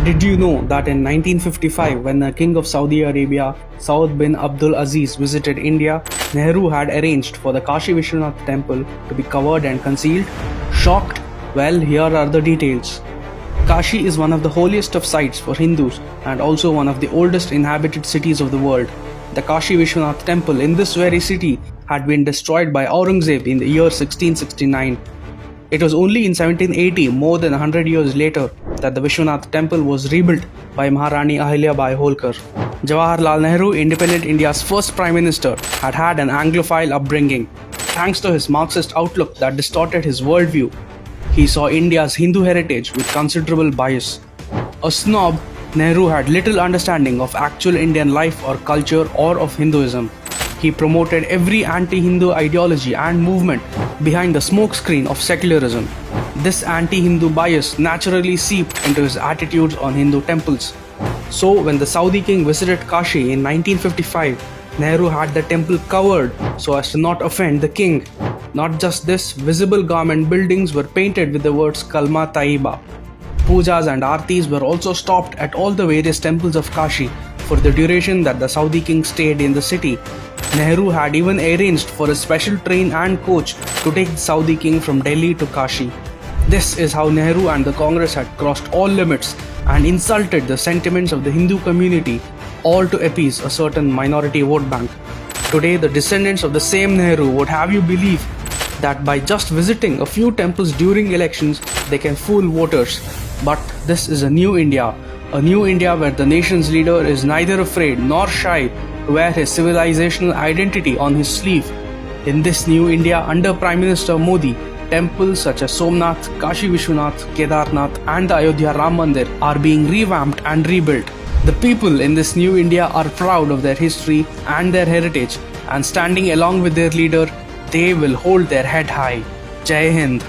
Did you know that in 1955, when the King of Saudi Arabia, Saud bin Abdul Aziz, visited India, Nehru had arranged for the Kashi Vishwanata temple to be covered and concealed? Shocked? Well, here are the details. Kashi is one of the holiest of sites for Hindus and also one of the oldest inhabited cities of the world. The Kashi Vishwanath temple in this very city had been destroyed by Aurangzeb in the year 1669. It was only in 1780, more than 100 years later, that the Vishwanath temple was rebuilt by Maharani Ahilyabai Holkar. Jawaharlal Nehru, independent India's first Prime Minister, had an Anglophile upbringing. Thanks to his Marxist outlook that distorted his worldview, he saw India's Hindu heritage with considerable bias. A snob, Nehru had little understanding of actual Indian life or culture or of Hinduism. He promoted every anti-Hindu ideology and movement behind the smokescreen of secularism. This anti-Hindu bias naturally seeped into his attitudes on Hindu temples. So when the Saudi king visited Kashi in 1955, Nehru had the temple covered so as to not offend the king. Not just this, visible government buildings were painted with the words Kalma Taiba. Pujas and Aartis were also stopped at all the various temples of Kashi for the duration that the Saudi king stayed in the city. Nehru had even arranged for a special train and coach to take the Saudi king from Delhi to Kashi. This is how Nehru and the Congress had crossed all limits and insulted the sentiments of the Hindu community, all to appease a certain minority vote bank. Today, the descendants of the same Nehru would have you believe that by just visiting a few temples during elections, they can fool voters. But this is a new India where the nation's leader is neither afraid nor shy to wear his civilizational identity on his sleeve. In this new India under Prime Minister Modi, temples such as Somnath, Kashi Vishwanath, Kedarnath and the Ayodhya Ram Mandir are being revamped and rebuilt. The people in this new India are proud of their history and their heritage, and standing along with their leader, they will hold their head high. Jai Hind.